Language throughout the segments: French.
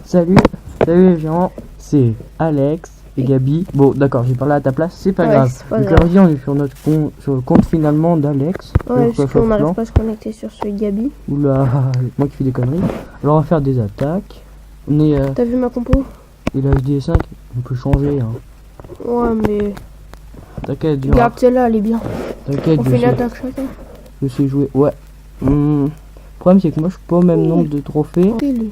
Salut, salut les gens, c'est Alex et Gabi. Bon, d'accord, j'ai parlé à ta place, c'est pas grave. C'est pas Donc grave. là, on est sur notre sur le compte finalement d'Alex. Ouais, sur parce qu'on n'arrive pas à se connecter sur celui de Gabi. Oula, moi qui fais des conneries. Alors on va faire des attaques. On est, T'as vu ma compo? il a HD5, on peut changer. Hein. Ouais, mais. T'inquiète, Regarde celle-là, elle est bien. t'inquiète, On fait une attaque chacun. je sais jouer. Ouais. Le problème, c'est que moi, je suis pas au même nombre de trophées. Ok, lui.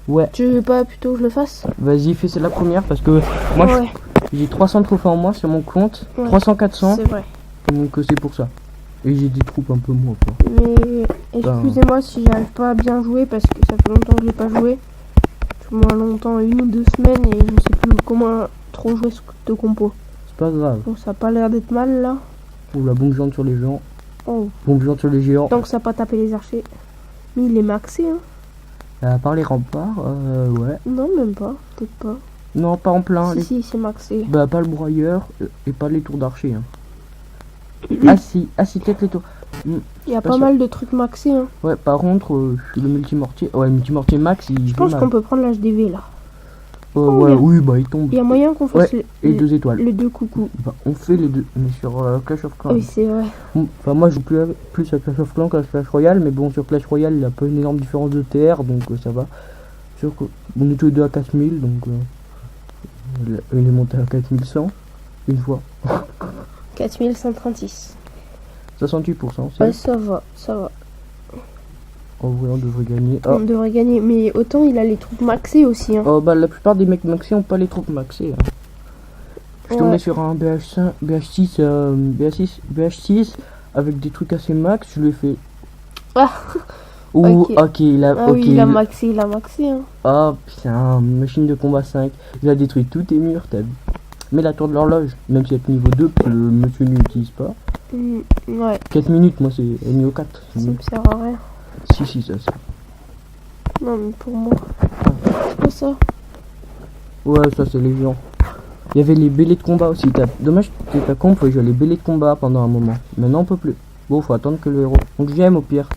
Ouais, Tu veux pas plutôt que je le fasse? vas-y, fais c'est la première parce que moi, Ouais, j'ai 300 trophées en moins sur mon compte. Ouais. 300-400. c'est vrai. Donc c'est pour ça. Et j'ai des troupes un peu moins quoi. Mais excusez-moi si j'arrive pas à bien jouer parce que ça fait longtemps que j'ai pas joué. Tout moins longtemps, 1 ou 2 semaines, et je sais plus comment trop jouer ce compo. C'est pas grave. Bon, ça a pas l'air d'être mal là. Ou la bombe géante sur les gens. Oh, Bombe géante sur les géants. donc ça a pas tapé les archers. Mais il est maxé, hein? À part les remparts, ouais. Non, même pas. Peut-être pas. Non, pas en plein. Si, c'est maxé. Bah, pas le broyeur et pas les tours d'archer. Hein. Ah si, peut-être les tours. Il y a pas pas sûr. mal de trucs maxés, hein. Ouais, par contre, le multimortier. Ouais, le multimortier max, il Je fait pense mal. qu'on peut prendre l'HDV là. Ouais, oui, bah il tombe. Il y a moyen qu'on fasse Et 2 étoiles. le 2 coucou. Bah, on fait les deux. On est sur Clash of Clans. Oui, c'est vrai. Enfin, moi, je joue plus à Clash of Clans qu'à Clash Royale, mais bon, sur Clash Royale, il y a pas une énorme différence de TR, donc ça va. Sûr que on est tous les deux à 4000, donc il est monté à 4100 une fois. 4136. 68%, c'est Ouais, ça va, ça va. en vrai, on devrait gagner. On devrait gagner, mais autant il a les troupes maxées aussi, hein. Oh, bah, la plupart des mecs maxés ont pas les troupes maxées. Hein. Je suis tombé Ouais. sur un BH5, BH6 avec des trucs assez max, je lui ai fait. Ah, Ouh, ok. ok, il a. Ah ok, oui, il a maxé, hein. Oh putain, machine de combat 5. Il a détruit tous tes murs, t'as vu. Mais la tour de l'horloge, même si elle est niveau 2, que le monsieur n'utilise pas. Ouais, 4 minutes, moi c'est niveau 4. ça me sert à rien. Si, ça c'est. Non, mais pour moi. C'est pas ça. Ouais, ça c'est les gens. Il y avait les bélets de combat aussi. Dommage que t'as con, faut jouer les bélets de combat pendant un moment. Maintenant on peut plus. Bon, faut attendre que le héros. Donc j'aime au pire.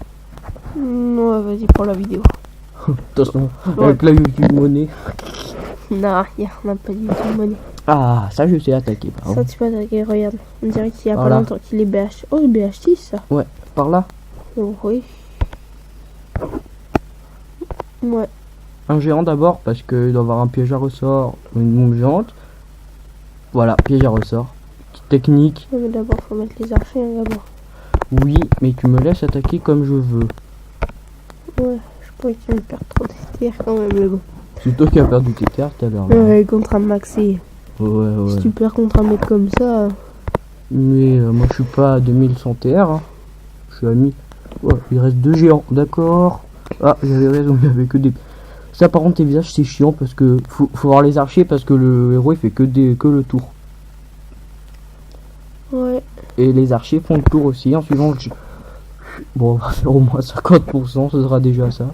Ouais, vas-y, prends la vidéo. Attention, Ouais. avec la YouTube monnaie. Non, rien, on n'a pas du tout de monnaie. Ah, ça je sais attaquer par Ça, contre. tu peux attaquer, regarde. On dirait qu'il y a Voilà. pas longtemps qu'il est BH. Oh, le BH6, ça. Ouais, par là. Oh, oui. Ouais. Un géant d'abord parce qu'il doit avoir un piège à ressort, une bombe géante. Voilà, piège à ressort. Petite technique. Ouais, mais d'abord, faut mettre les archers, hein, d'abord. Oui, mais tu me laisses attaquer comme je veux. Ouais, je pourrais que tu me perds trop de TR quand même, mais bon. C'est toi qui as perdu tes terres tout à l'heure. là. Ouais, contre un maxi. Ouais. Si tu perds contre un mec comme ça. Mais moi je suis pas à 2100 TR. Hein. Je suis à 1000. Ouais, il reste 2 géants, d'accord. Ah, j'avais raison, il y avait que des. Ça par contre tes visages c'est chiant parce que faut voir les archers parce que le héros il fait que le tour. Ouais. Et les archers font le tour aussi en suivant le. Bon, on va faire au moins 50%, ce sera déjà ça.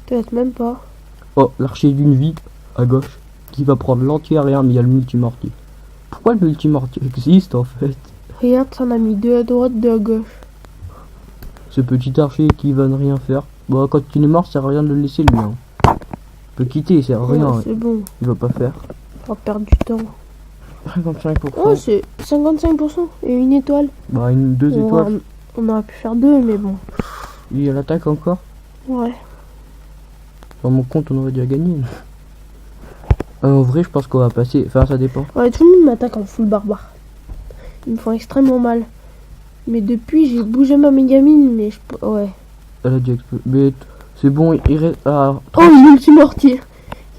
Peut-être même pas. Oh, l'archer d'une vie à gauche qui va prendre l'entière et un, mais il y a le multimortier. Pourquoi le multimortier existe en fait? Regarde, ça en a mis 2 à droite, 2 à gauche. Ce petit archer qui va ne rien faire. Bon, quand il est mort, ça sert à rien de le laisser lui. Hein. Il peut quitter, il sert à rien. Ouais, c'est bon. Il va pas faire. On va perdre du temps. 55%. Oh, c'est 55% et une étoile. Bah, 2 étoiles. On aurait pu faire 2, mais bon. Il y a l'attaque encore. Ouais. Dans mon compte, on aurait déjà gagné. En vrai, je pense qu'on va passer. Enfin, ça dépend. Ouais, tout le monde m'attaque en full barbare. Ils me font extrêmement mal. Mais depuis, j'ai bougé ma mégamine, mais je... Ouais. Elle a déjà explosé. Mais c'est bon, il reste. Ah, Oh, le multimortier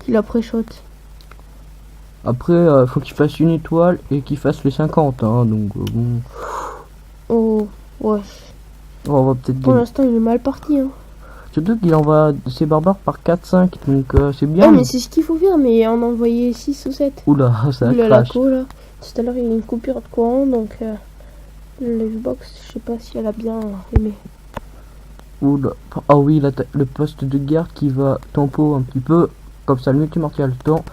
qu'il a pré-shot. après, faut qu'il fasse une étoile et qu'il fasse les 50. Hein, donc, bon. Oh, ouais. On va peut-être Pour gagner. l'instant, il est mal parti, hein. Surtout qu'il envoie ses barbares par 4-5. Donc, c'est bien. Ouais, mais c'est ce qu'il faut faire, mais on a envoyé 6 ou 7. Oula, ça Oula, la crache. co, là. Tout à l'heure, il y a eu une coupure de courant, donc... le Xbox, je sais pas si elle a bien aimé. Oula. Ah oui, le poste de garde qui va tempo un petit peu. Comme ça, le multimortier a le temps.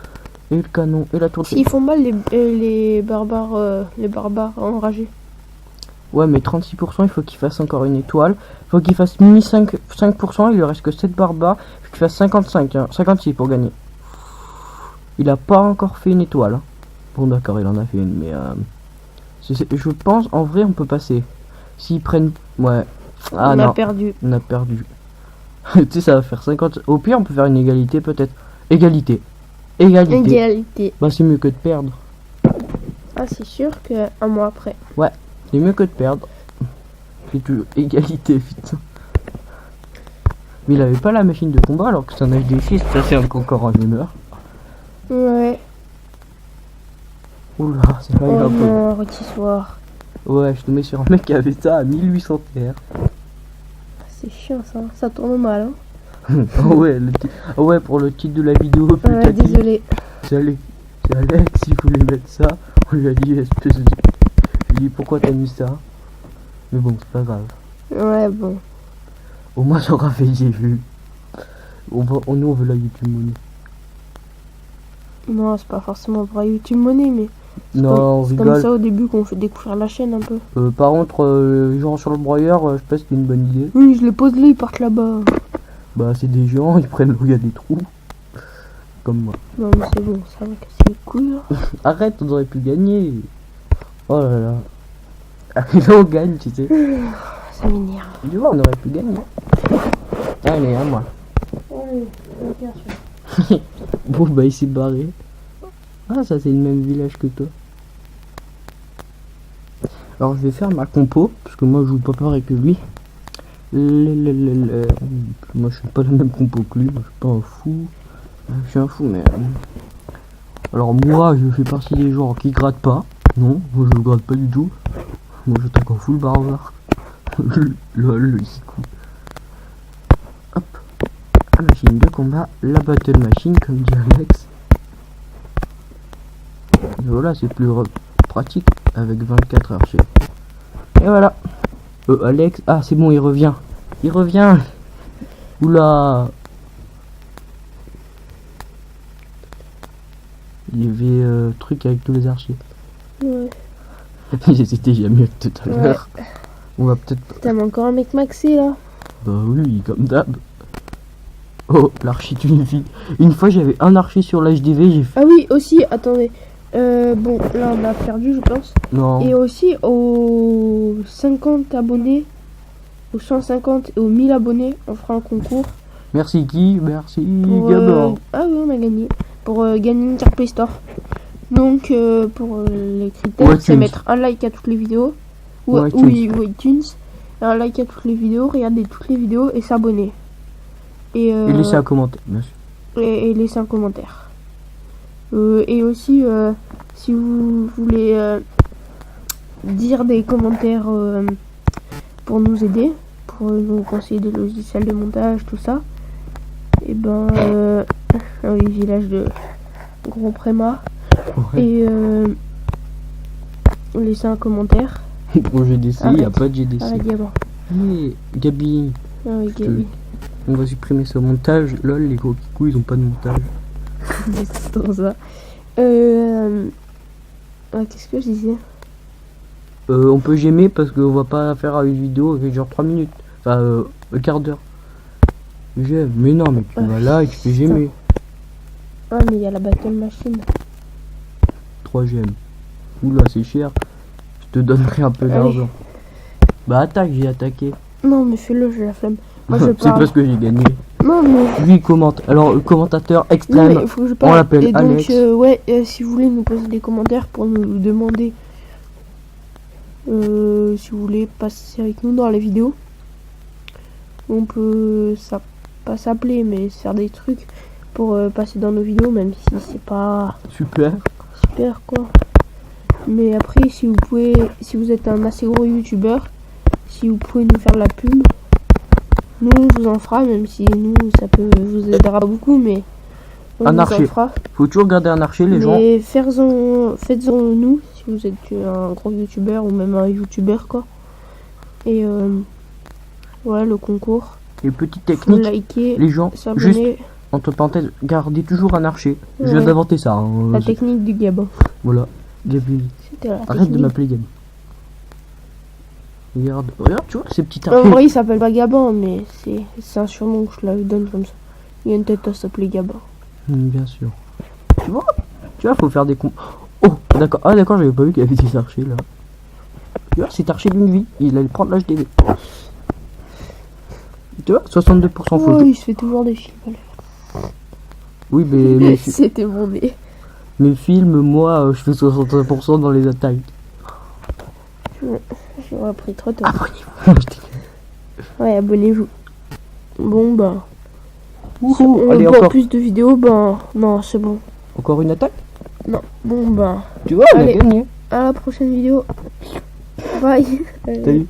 Et le canon et la tour. Ils font mal les barbares enragés. Ouais, mais 36%, il faut qu'il fasse encore une étoile. Il faut qu'il fasse mini 5%, il lui reste que 7 barbares. Il faut qu'il fasse 55, hein, 56 pour gagner. Il a pas encore fait une étoile. Hein. Bon, d'accord, il en a fait une, mais je pense, en vrai, on peut passer. S'ils prennent... Ouais. Ah on non, a perdu. on a perdu. Tu sais, ça va faire 50... Au pire, on peut faire une égalité, peut-être. Égalité. Égalité. Bah, c'est mieux que de perdre. Ah, c'est sûr que un mois après. C'est mieux que de perdre. C'est toujours égalité, putain. Mais il avait pas la machine de combat alors que c'est un HD6, ça c'est encore un honneur. Ouais. Oula, c'est pas Oh grave. non, rôtissoir. Ouais, je tombais sur un mec qui avait ça à 1800 TR. C'est chiant ça. Ça tourne mal. Hein. Ah ouais, ah ouais, pour le titre de la vidéo, putain. Désolé. C'est Alex, il voulait mettre ça. On lui a dit, espèce de... Je lui ai dit, pourquoi t'as mis ça? Mais bon, c'est pas grave. Ouais, bon. Au moins, ça aura fait, j'ai vu. Nous, on veut la YouTube Money. Non, c'est pas forcément pour YouTube Money, mais Non, on c'est comme rigole. ça au début qu'on fait découvrir la chaîne un peu. Par contre, genre sur le broyeur, je sais pas si c'est une bonne idée. Oui, je les pose là, ils partent là-bas. Bah, c'est des gens, ils prennent là où il y a des trous. Comme moi. Non, mais c'est bon, ça va casser les couilles. Là. Arrête, on aurait pu gagner. Oh là là. Ah, là, on gagne, tu sais. Ça m'énerve. Tu vois, on aurait pu gagner. Allez, à moi. Bon, bah, il s'est barré. Ah, ça, c'est le même village que toi. Alors, je vais faire ma compo, parce que moi, je joue pas pareil que lui. Moi, je suis pas la même compo que lui. Moi, je suis pas un fou. Je suis un fou, mais... Alors, moi, je fais partie des gens qui grattent pas. Non, moi, je gratte pas du tout. Moi, j'attaque en full barbare. Lol, le coup. Hop. La machine de combat, la battle machine, comme dit Alex. Et voilà, c'est plus pratique avec 24 archers. Et voilà. Alex, ah, c'est bon, il revient. Il revient. Oula. Il y avait truc avec tous les archers. Ouais. C'était jamais tout à l'heure. On va peut-être... T'as encore un mec maxé là? Bah oui, comme d'hab. Oh, l'archi d'une fille. Une fois, j'avais un archer sur l'HDV, j'ai fait... Ah oui, aussi, attendez. Bon, là on a perdu, je pense. Non. Et aussi aux 50 abonnés, aux 150 et aux 1000 abonnés, on fera un concours. Merci qui? Merci Pour, Gabor. ah oui, on a gagné. Pour gagner une carte Play Store. Donc, pour les critères, Ouais, c'est iTunes. mettre un like à toutes les vidéos. Ouais, Oui, iTunes. Un like à toutes les vidéos, regarder toutes les vidéos et s'abonner. Et laissez un commentaire, bien sûr. et laisser un commentaire. Et aussi, si vous voulez dire des commentaires pour nous aider, pour nous conseiller des logiciels de montage, tout ça, et ben, oui, village de Gros Préma, Ouais. et laisser un commentaire. Pour GDC, il n'y a pas de GDC. Arrête, Gabin. Mais Gabi, Ah oui, Gabi. on va supprimer ce montage. Lol, les gros kikous, ils ont pas de montage. C'est trop ça. Qu'est-ce que je disais? On peut j'aimer parce qu'on va pas faire une vidéo avec genre 3 minutes. Enfin, un quart d'heure. J'aime. Mais non, mais tu vas là et tu fais j'aimer. Ah, mais il y a la battle machine. 3 j'aime. Oula, c'est cher. Je te donnerai un peu d'argent. Bah, attaque, j'ai attaqué. Non, mais fais-le, j'ai la flemme. Moi, je C'est parle. parce que j'ai gagné. Non, mais. Lui, il commente. Alors, le commentateur Non, extrême. mais il faut que je parle. On l'appelle Et donc, Alex. ouais, si vous voulez nous poser des commentaires pour nous demander si vous voulez passer avec nous dans les vidéos, on peut pas s'appeler, mais faire des trucs pour passer dans nos vidéos, même si c'est pas Super. super quoi. Mais après, si vous êtes un assez gros youtubeur, si vous pouvez nous faire de la pub, nous on vous en fera, même si nous ça peut vous aidera beaucoup, mais on Un vous archer. en fera. Faut toujours garder un archer, les gens. Mais faites-en nous si vous êtes un gros youtubeur ou même un youtubeur quoi. Et voilà le concours. Les petites Faut techniques. liker, Les gens, juste s'abonner. entre parenthèses, gardez toujours un archer. Je Ouais. viens d'inventer ça. Hein. La technique du Gabon. Voilà. Gabi. C'était la Arrête de technique. m'appeler Gabi. Regarde, regarde, tu vois, ces petits En archers. vrai, il s'appelle pas Gabin, mais c'est un surnom que je la lui donne comme ça. Il a une tête à s'appeler Gabin. Bien sûr. Tu vois, faut faire des cons. Oh, d'accord. Ah, d'accord, j'avais pas vu qu'il y avait des archers là. Tu vois, c'est archer d'une vie. Il allait prendre l'HDV. Tu vois, 62% Oh, photo. il se fait toujours des films. allez. Oui, mais C'était mon nez. mes films, moi, je fais 65% dans les attaques. J'aurais pris trop tard. Abonnez-vous. Ouais, abonnez-vous. Bon, bah. Wouhou, On allez, voit encore. plus de vidéos, ben. Non, c'est bon. Encore une attaque. Non, bon, bah. Tu vois, on a Allez. gagné. À la prochaine vidéo. Bye. Salut.